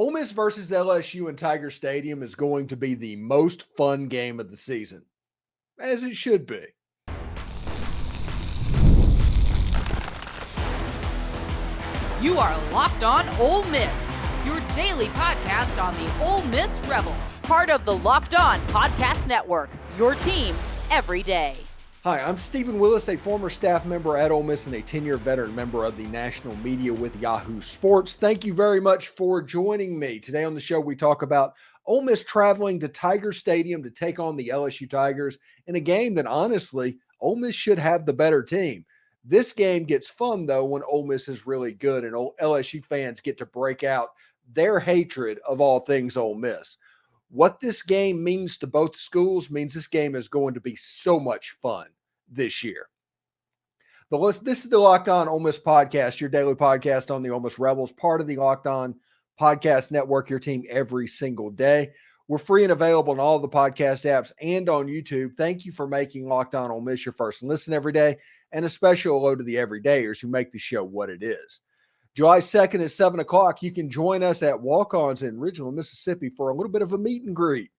Ole Miss versus LSU in Tiger Stadium is going to be the most fun game of the season, as it should be. You are Locked On Ole Miss, your daily podcast on the Ole Miss Rebels. Part of the Locked On Podcast Network, your team every day. Hi, I'm Stephen Willis, a former staff member at Ole Miss and a 10-year veteran member of the national media with Yahoo Sports. Thank you very much for joining me. Today on the show, we talk about Ole Miss traveling to Tiger Stadium to take on the LSU Tigers in a game that, honestly, Ole Miss should have the better team. This game gets fun, though, when Ole Miss is really good and LSU fans get to break out their hatred of all things Ole Miss. What this game means to both schools means this game is going to be so much fun this year. But this is the Locked On Ole Miss podcast, your daily podcast on the Ole Miss Rebels, part of the Locked On Podcast Network, your team every single day. We're free and available on all the podcast apps and on YouTube. Thank you for making Locked On Ole Miss your first listen every day, and a special hello to the everydayers who make the show what it is. July 2nd at 7 o'clock, you can join us at Walk-Ons in Ridgeland, Mississippi for a little bit of a meet and greet.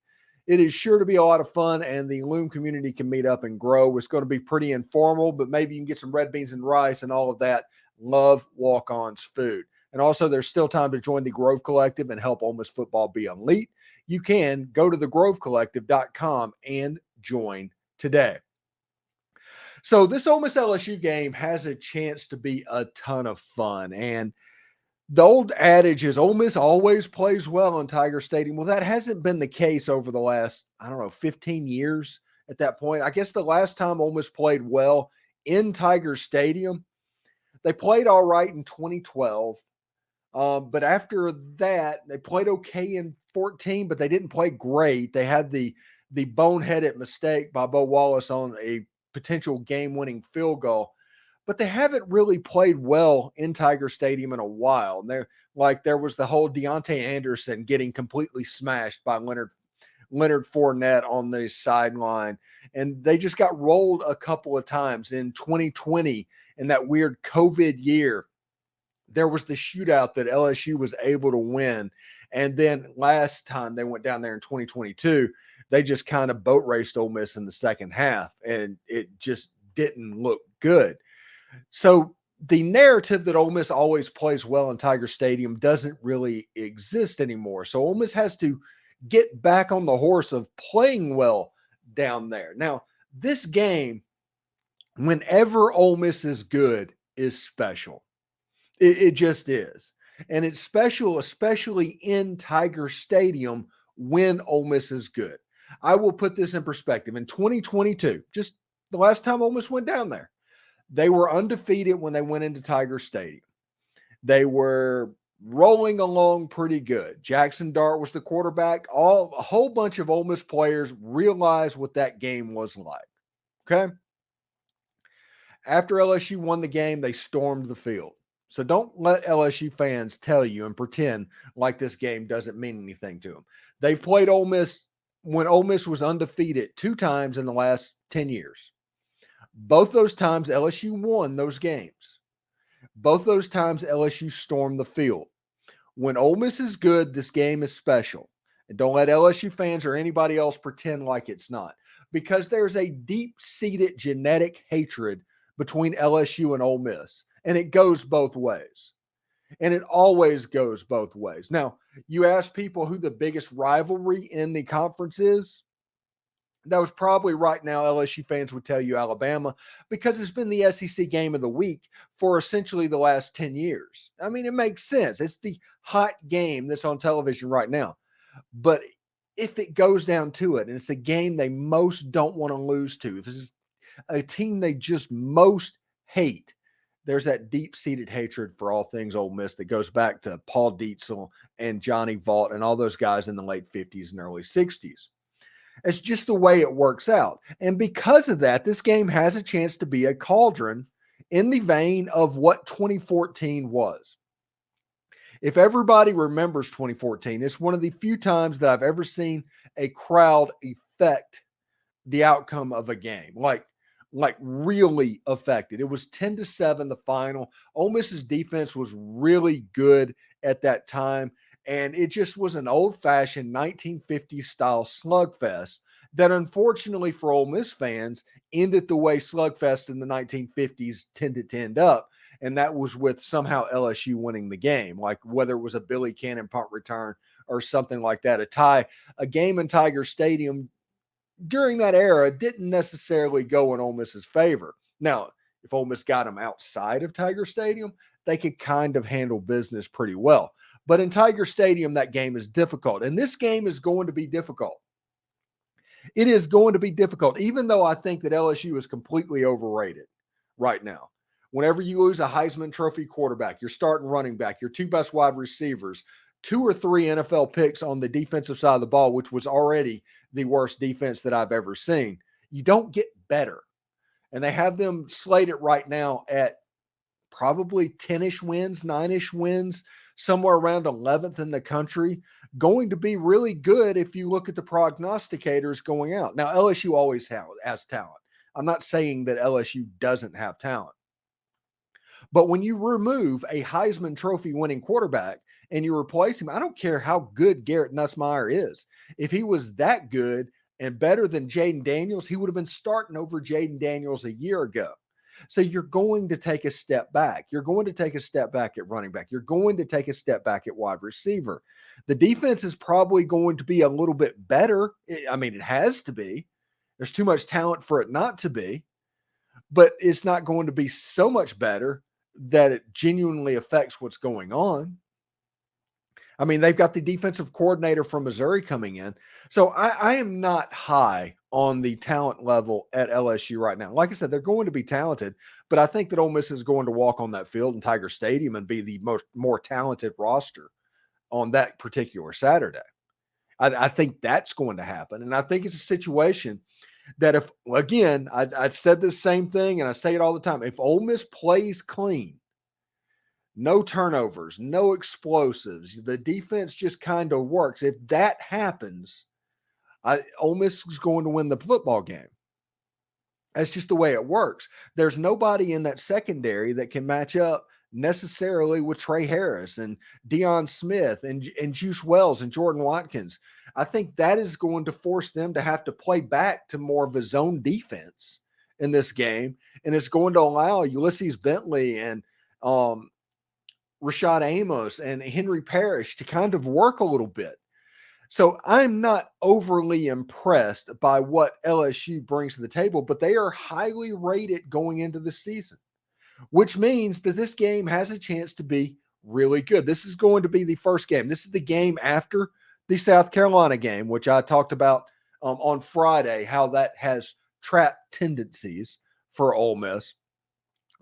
It is sure to be a lot of fun, and the Loom community can meet up and grow. It's going to be pretty informal, but maybe you can get some red beans and rice and all of that. Love Walk-Ons food. And also, there's still time to join the Grove Collective and help Ole Miss football be elite. You can go to thegrovecollective.com and join today. So this Ole Miss LSU game has a chance to be a ton of fun. And the old adage is Ole Miss always plays well in Tiger Stadium. Well, that hasn't been the case over the last, 15 years at that point. I guess the last time Ole Miss played well in Tiger Stadium, they played all right in 2012. But after that, they played okay in 14, but they didn't play great. They had the boneheaded mistake by Bo Wallace on a potential game-winning field goal, but they haven't really played well in Tiger Stadium in a while. And there was the whole Deontay Anderson getting completely smashed by Leonard Fournette on the sideline, and they just got rolled a couple of times in 2020 in that weird COVID year. There was the shootout that LSU was able to win, and then last time they went down there in 2022. They just kind of boat raced Ole Miss in the second half, and it just didn't look good. So the narrative that Ole Miss always plays well in Tiger Stadium doesn't really exist anymore. So Ole Miss has to get back on the horse of playing well down there. Now, this game, whenever Ole Miss is good, is special. It just is. And it's special, especially in Tiger Stadium when Ole Miss is good. I will put this in perspective. In 2022, just the last time Ole Miss went down there, they were undefeated when they went into Tiger Stadium. They were rolling along pretty good. Jaxson Dart was the quarterback. A whole bunch of Ole Miss players realized what that game was like. Okay? After LSU won the game, they stormed the field. So don't let LSU fans tell you and pretend like this game doesn't mean anything to them. They've played Ole Miss when Ole Miss was undefeated 2 times in the last 10 years. Both those times LSU won those games. Both those times LSU stormed the field. When Ole Miss is good, this game is special. And don't let LSU fans or anybody else pretend like it's not. Because there's a deep-seated genetic hatred between LSU and Ole Miss. And it goes both ways. And it always goes both ways. Now, you ask people who the biggest rivalry in the conference is. That was probably right now LSU fans would tell you Alabama, because it's been the SEC game of the week for essentially the last 10 years. I mean, it makes sense. It's the hot game that's on television right now. But if it goes down to it, and it's a game they most don't want to lose to, if this is a team they just most hate, there's that deep-seated hatred for all things Ole Miss that goes back to Paul Dietzel and Johnny Vaught and all those guys in the late 50s and early 60s. It's just the way it works out. And because of that, this game has a chance to be a cauldron in the vein of what 2014 was. If everybody remembers 2014, it's one of the few times that I've ever seen a crowd affect the outcome of a game. Like really affected. It was 10-7 the final. Ole Miss's defense was really good at that time. And it just was an old-fashioned 1950s style slugfest that unfortunately for Ole Miss fans ended the way slugfest in the 1950s tended to end up. And that was with somehow LSU winning the game, like whether it was a Billy Cannon punt return or something like that. A game in Tiger Stadium during that era didn't necessarily go in Ole Miss's favor. Now, if Ole Miss got them outside of Tiger Stadium, they could kind of handle business pretty well. But in Tiger Stadium, that game is difficult. And this game is going to be difficult. It is going to be difficult, even though I think that LSU is completely overrated right now. Whenever you lose a Heisman Trophy quarterback, your starting running back, your two best wide receivers, 2 or 3 NFL picks on the defensive side of the ball, which was already the worst defense that I've ever seen, you don't get better. And they have them slated right now at probably 10-ish wins, 9-ish wins, somewhere around 11th in the country. Going to be really good if you look at the prognosticators going out. Now, LSU always has talent. I'm not saying that LSU doesn't have talent. But when you remove a Heisman Trophy winning quarterback and you replace him, I don't care how good Garrett Nussmeier is. If he was that good and better than Jaden Daniels, he would have been starting over Jaden Daniels a year ago. So you're going to take a step back. You're going to take a step back at running back. You're going to take a step back at wide receiver. The defense is probably going to be a little bit better. I mean, it has to be. There's too much talent for it not to be. But it's not going to be so much better that it genuinely affects what's going on. I mean, they've got the defensive coordinator from Missouri coming in. So I am not high on the talent level at LSU right now. Like I said, they're going to be talented, but I think that Ole Miss is going to walk on that field in Tiger Stadium and be the more talented roster on that particular Saturday. I think that's going to happen. And I think it's a situation that if, again, I said this same thing and I say it all the time. If Ole Miss plays clean, no turnovers, no explosives, the defense just kind of works. If that happens, Ole Miss is going to win the football game. That's just the way it works. There's nobody in that secondary that can match up necessarily with Trey Harris and Deion Smith and Juice Wells and Jordan Watkins. I think that is going to force them to have to play back to more of a zone defense in this game. And it's going to allow Ulysses Bentley and Rashad Amos and Henry Parrish to kind of work a little bit. So I'm not overly impressed by what LSU brings to the table, but they are highly rated going into the season, which means that this game has a chance to be really good. This is going to be the first game. This is the game after the South Carolina game, which I talked about on Friday, how that has trap tendencies for Ole Miss.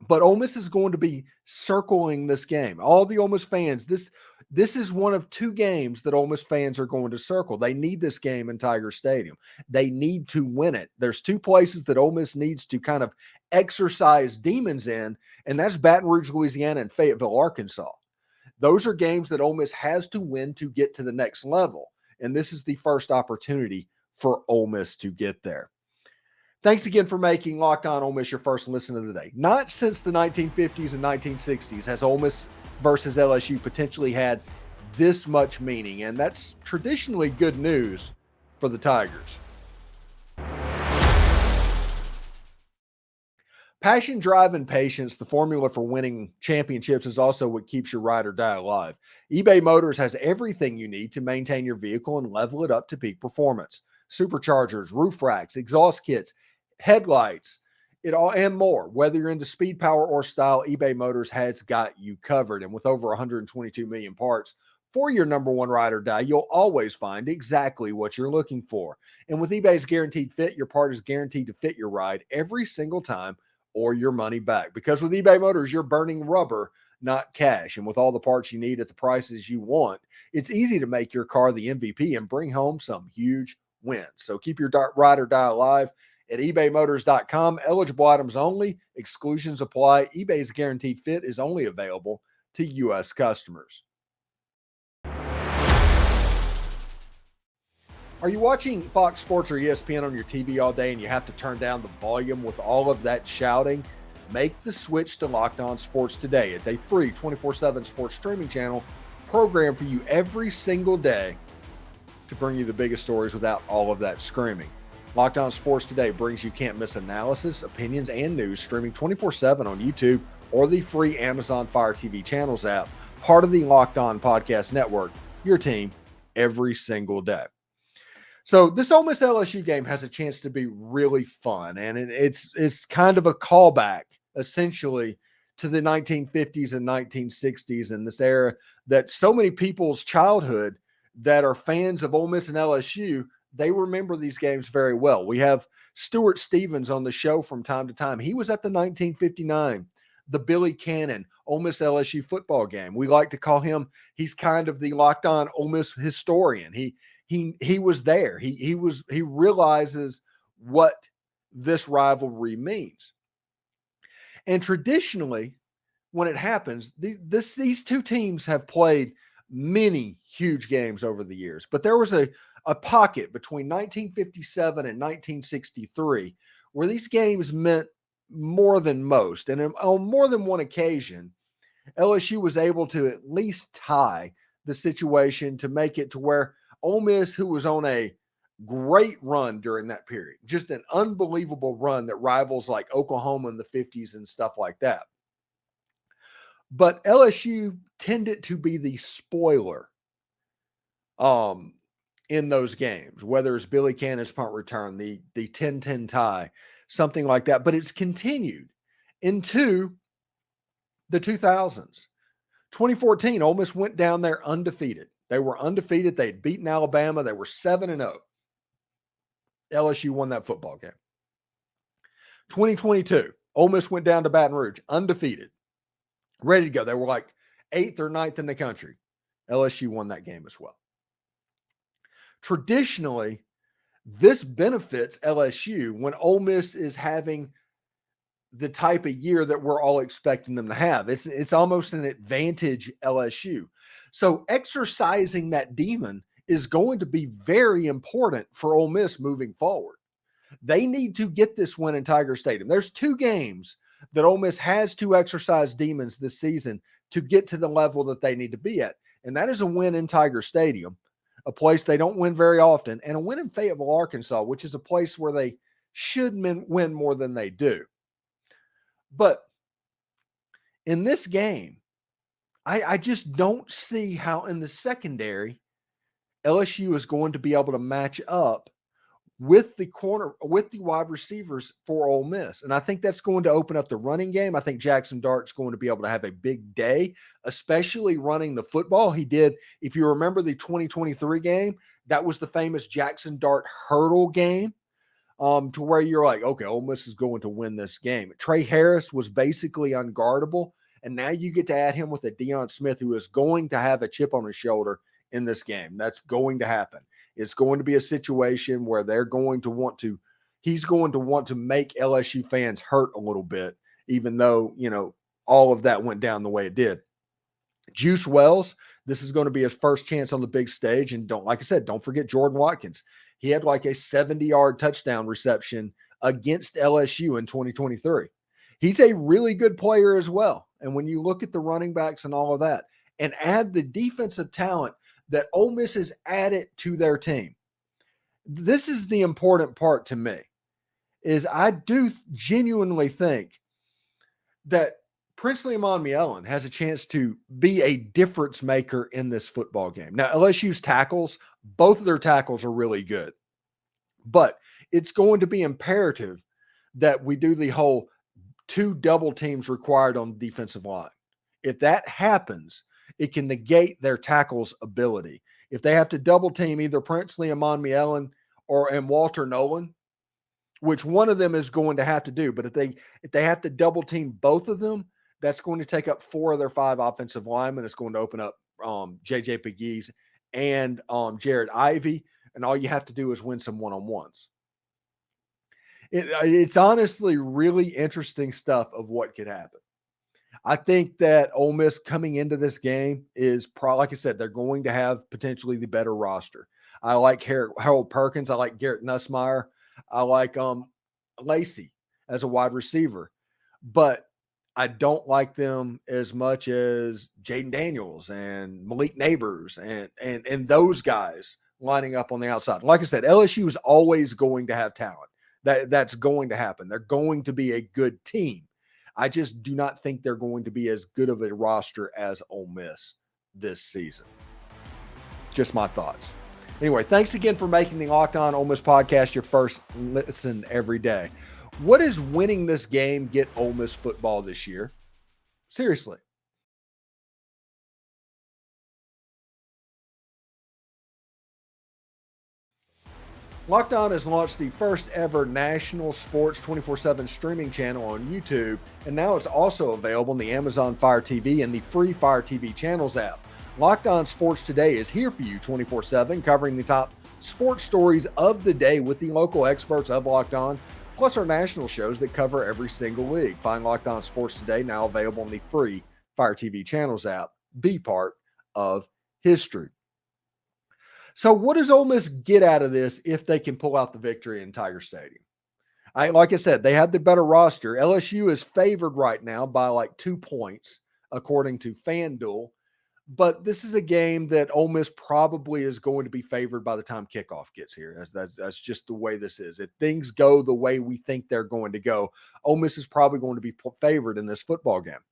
But Ole Miss is going to be circling this game. All the Ole Miss fans, this is one of 2 games that Ole Miss fans are going to circle. They need this game in Tiger Stadium. They need to win it. There's 2 places that Ole Miss needs to kind of exorcise demons in, and that's Baton Rouge, Louisiana, and Fayetteville, Arkansas. Those are games that Ole Miss has to win to get to the next level, and this is the first opportunity for Ole Miss to get there. Thanks again for making Locked On Ole Miss your first listen of the day. Not since the 1950s and 1960s has Ole Miss versus LSU potentially had this much meaning, and that's traditionally good news for the Tigers. Passion, drive, and patience, the formula for winning championships, is also what keeps your ride or die alive. eBay Motors has everything you need to maintain your vehicle and level it up to peak performance. Superchargers, roof racks, exhaust kits, headlights, it all and more. Whether you're into speed, power, or style, eBay Motors has got you covered. And with over 122 million parts for your number one ride or die, you'll always find exactly what you're looking for. And with eBay's Guaranteed Fit, your part is guaranteed to fit your ride every single time or your money back. Because with eBay Motors, you're burning rubber, not cash. And with all the parts you need at the prices you want, it's easy to make your car the MVP and bring home some huge wins. So keep your ride or die alive at ebaymotors.com. Eligible items only. Exclusions apply. eBay's Guaranteed Fit is only available to U.S. customers. Are you watching Fox Sports or ESPN on your TV all day and you have to turn down the volume with all of that shouting? Make the switch to Locked On Sports today. It's a free 24/7 sports streaming channel program for you every single day to bring you the biggest stories without all of that screaming. Locked On Sports Today brings you can't miss analysis, opinions, and news streaming 24/7 on YouTube or the free Amazon Fire TV channels app, part of the Locked On Podcast Network, your team every single day. So this Ole Miss LSU game has a chance to be really fun, and it's kind of a callback, essentially, to the 1950s and 1960s and this era that so many people's childhood that are fans of Ole Miss and LSU, they remember these games very well. We have Stuart Stevens on the show from time to time. He was at the 1959, the Billy Cannon Ole Miss LSU football game. We like to call him, he's kind of the Locked On Ole Miss historian. He was there. He realizes what this rivalry means. And traditionally, when it happens, these two teams have played many huge games over the years, but there was a pocket between 1957 and 1963 where these games meant more than most. And on more than one occasion, LSU was able to at least tie the situation to make it to where Ole Miss, who was on a great run during that period, just an unbelievable run that rivals like Oklahoma in the 50s and stuff like that. But LSU tended to be the spoiler in those games, whether it's Billy Cannon's punt return, the 10-10 tie, something like that. But it's continued into the 2000s. 2014, Ole Miss went down there undefeated. They were undefeated. They'd beaten Alabama. They were 7-0. LSU won that football game. 2022, Ole Miss went down to Baton Rouge, undefeated, ready to go. They were like 8th or 9th in the country. LSU won that game as well. Traditionally, this benefits LSU when Ole Miss is having the type of year that we're all expecting them to have. It's almost an advantage LSU. So exercising that demon is going to be very important for Ole Miss moving forward. They need to get this win in Tiger Stadium. There's 2 games that Ole Miss has to exercise demons this season to get to the level that they need to be at. And that is a win in Tiger Stadium, a place they don't win very often, and a win in Fayetteville, Arkansas, which is a place where they should win more than they do. But in this game, I just don't see how in the secondary LSU is going to be able to match up with the wide receivers for Ole Miss. And I think that's going to open up the running game. I think Jaxson Dart's going to be able to have a big day, especially running the football. He did, if you remember the 2023 game, that was the famous Jaxson Dart hurdle game, to where you're like, okay, Ole Miss is going to win this game. Trey Harris was basically unguardable, and now you get to add him with a Deion Smith who is going to have a chip on his shoulder in this game. That's going to happen. It's going to be a situation where he's going to want to make LSU fans hurt a little bit, even though, all of that went down the way it did. Juice Wells, this is going to be his first chance on the big stage. And don't forget Jordan Watkins. He had like a 70-yard touchdown reception against LSU in 2023. He's a really good player as well. And when you look at the running backs and all of that, and add the defensive talent that Ole Miss has added to their team, this is the important part to me, is I do genuinely think that Princely Amon-Mielen has a chance to be a difference maker in this football game. Now, LSU's tackles, both of their tackles are really good, but it's going to be imperative that we do the whole 2 double teams required on the defensive line. If that happens, it can negate their tackles' ability. If they have to double team either Princely Amon-Mielen and Walter Nolan, which one of them is going to have to do, but if they have to double team both of them, that's going to take up 4 of their 5 offensive linemen. It's going to open up J.J. Pegues and Jared Ivey, and all you have to do is win some one-on-ones. It's honestly really interesting stuff of what could happen. I think that Ole Miss coming into this game is probably, like I said, they're going to have potentially the better roster. I like Harold Perkins. I like Garrett Nussmeier. I like Lacey as a wide receiver. But I don't like them as much as Jaden Daniels and Malik Neighbors and those guys lining up on the outside. Like I said, LSU is always going to have talent. That's going to happen. They're going to be a good team. I just do not think they're going to be as good of a roster as Ole Miss this season. Just my thoughts. Anyway, thanks again for making the Locked On Ole Miss podcast your first listen every day. What does winning this game get Ole Miss football this year? Seriously. Locked On has launched the first ever national sports 24/7 streaming channel on YouTube, and now it's also available on the Amazon Fire TV and the free Fire TV channels app. Locked On Sports Today is here for you 24/7, covering the top sports stories of the day with the local experts of Locked On, plus our national shows that cover every single league. Find Locked On Sports Today now available on the free Fire TV channels app. Be part of history. So what does Ole Miss get out of this if they can pull out the victory in Tiger Stadium? Like I said, they have the better roster. LSU is favored right now by like 2 points, according to FanDuel. But this is a game that Ole Miss probably is going to be favored by the time kickoff gets here. That's just the way this is. If things go the way we think they're going to go, Ole Miss is probably going to be favored in this football game.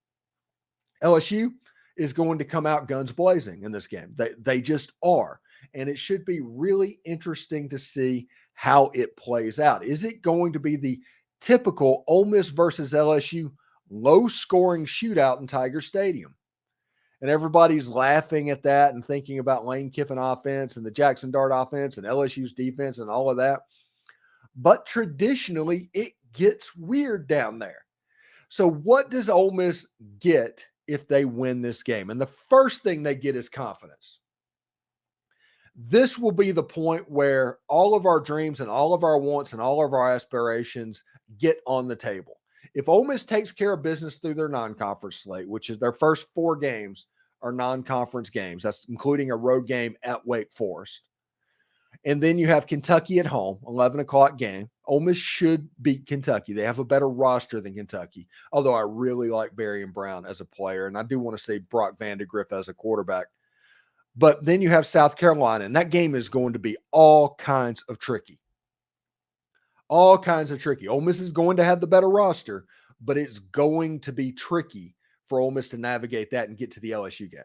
LSU is going to come out guns blazing in this game. They just are. And it should be really interesting to see how it plays out. Is it going to be the typical Ole Miss versus LSU low-scoring shootout in Tiger Stadium? And everybody's laughing at that and thinking about Lane Kiffin offense and the Jaxson Dart offense and LSU's defense and all of that. But traditionally, it gets weird down there. So what does Ole Miss get if they win this game? And the first thing they get is confidence. This will be the point where all of our dreams and all of our wants and all of our aspirations get on the table. If Ole Miss takes care of business through their non-conference slate, which is their first 4 games are non-conference games, that's including a road game at Wake Forest. And then you have Kentucky at home, 11 o'clock game. Ole Miss should beat Kentucky. They have a better roster than Kentucky, although I really like Barry and Brown as a player, and I do want to see Brock Vandegrift as a quarterback. But then you have South Carolina, and that game is going to be all kinds of tricky. All kinds of tricky. Ole Miss is going to have the better roster, but it's going to be tricky for Ole Miss to navigate that and get to the LSU game.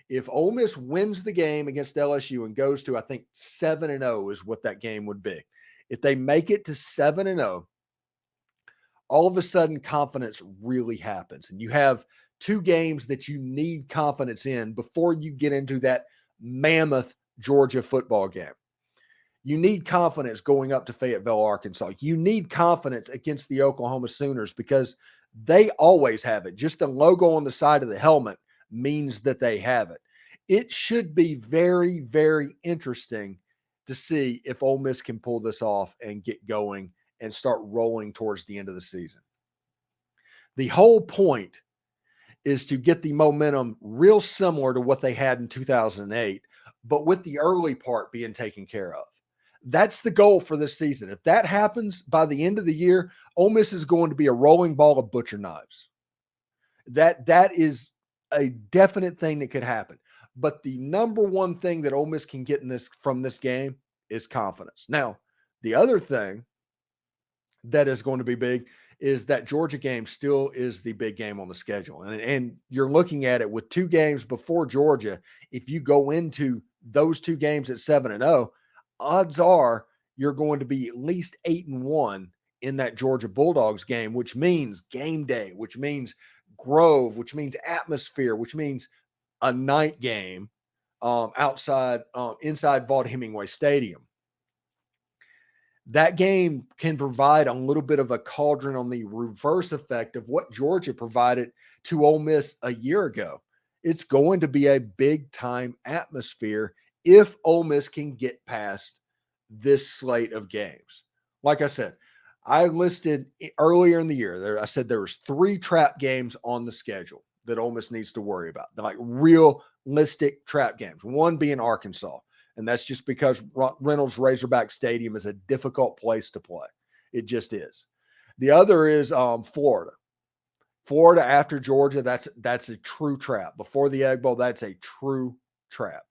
If Ole Miss wins the game against LSU and goes to, I think, 7-0 is what that game would be. If they make it to 7-0, all of a sudden confidence really happens. And you have 2 games that you need confidence in before you get into that mammoth Georgia football game. You need confidence going up to Fayetteville, Arkansas. You need confidence against the Oklahoma Sooners because they always have it. Just the logo on the side of the helmet means that they have it. It should be very, very interesting to see if Ole Miss can pull this off and get going and start rolling towards the end of the season. The whole point is to get the momentum real similar to what they had in 2008, but with the early part being taken care of. That's the goal for this season. If that happens by the end of the year, Ole Miss is going to be a rolling ball of butcher knives. That is a definite thing that could happen. But the number one thing that Ole Miss can get from this game is confidence. Now, the other thing that is going to be big is that Georgia game still is the big game on the schedule. And you're looking at it with 2 games before Georgia. If you go into those 2 games at 7-0, odds are you're going to be at least 8-1 in that Georgia Bulldogs game, which means game day, which means Grove, which means atmosphere, which means a night game inside Vaught Hemingway Stadium. That game can provide a little bit of a cauldron on the reverse effect of what Georgia provided to Ole Miss a year ago. It's going to be a big-time atmosphere if Ole Miss can get past this slate of games. Like I said, I listed earlier in the year, I said there was 3 trap games on the schedule that Ole Miss needs to worry about. They're like realistic trap games, one being Arkansas. And that's just because Reynolds Razorback Stadium is a difficult place to play. It just is. The other is Florida. Florida after Georgia, that's a true trap. Before the Egg Bowl, that's a true trap.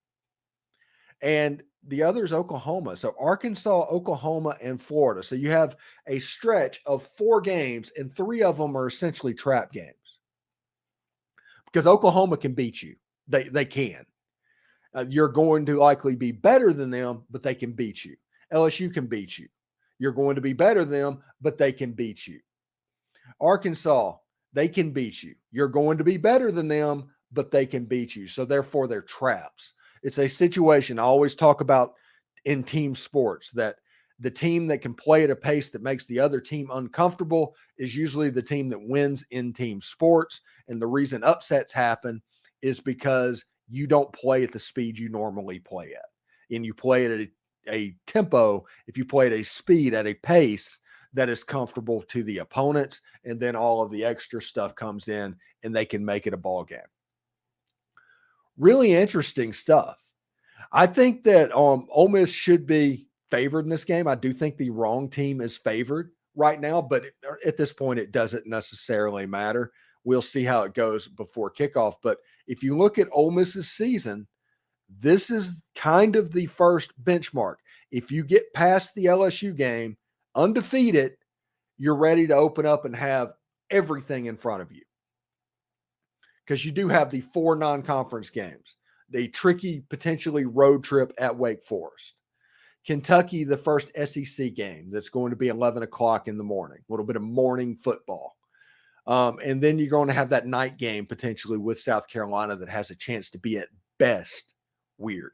And the other is Oklahoma. So Arkansas, Oklahoma, and Florida. So you have a stretch of 4 games, and 3 of them are essentially trap games. Because Oklahoma can beat you. They can. You're going to likely be better than them, but they can beat you. LSU can beat you. You're going to be better than them, but they can beat you. Arkansas, they can beat you. You're going to be better than them, but they can beat you. So therefore, they're traps. It's a situation I always talk about in team sports, that the team that can play at a pace that makes the other team uncomfortable is usually the team that wins in team sports. And the reason upsets happen is because you don't play at the speed you normally play at. And you play at a tempo, if you play at a speed, at a pace that is comfortable to the opponents, and then all of the extra stuff comes in and they can make it a ball game. Really interesting stuff. I think that Ole Miss should be favored in this game. I do think the wrong team is favored right now, but at this point, it doesn't necessarily matter. We'll see how it goes before kickoff. But if you look at Ole Miss's season, this is kind of the first benchmark. If you get past the LSU game undefeated, you're ready to open up and have everything in front of you. Because you do have the 4 non-conference games, the tricky, potentially road trip at Wake Forest. Kentucky, the first SEC game that's going to be 11 o'clock in the morning, a little bit of morning football. And then you're going to have that night game potentially with South Carolina that has a chance to be at best weird.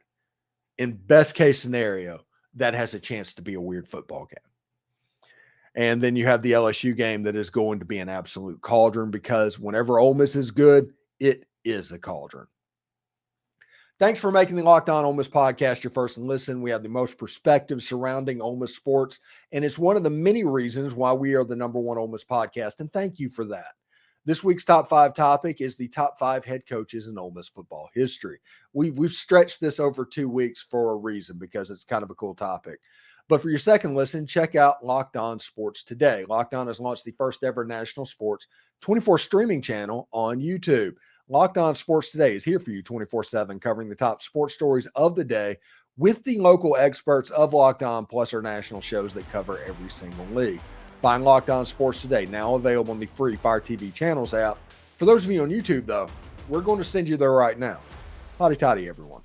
In best case scenario, that has a chance to be a weird football game. And then you have the LSU game that is going to be an absolute cauldron, because whenever Ole Miss is good, it is a cauldron. Thanks for making the Locked On Ole Miss podcast your first listen. We have the most perspective surrounding Ole Miss sports, and it's one of the many reasons why we are the number 1 Ole Miss podcast, and thank you for that. This week's top 5 topic is the top 5 head coaches in Ole Miss football history. We've stretched this over 2 weeks for a reason, because it's kind of a cool topic. But for your second listen, check out Locked On Sports Today. Locked On has launched the first ever national sports 24 streaming channel on YouTube. Locked On Sports Today is here for you 24/7, covering the top sports stories of the day with the local experts of Locked On, plus our national shows that cover every single league. Find Locked On Sports Today, now available on the free Fire TV Channels app. For those of you on YouTube, though, we're going to send you there right now. Hotty toddy, everyone.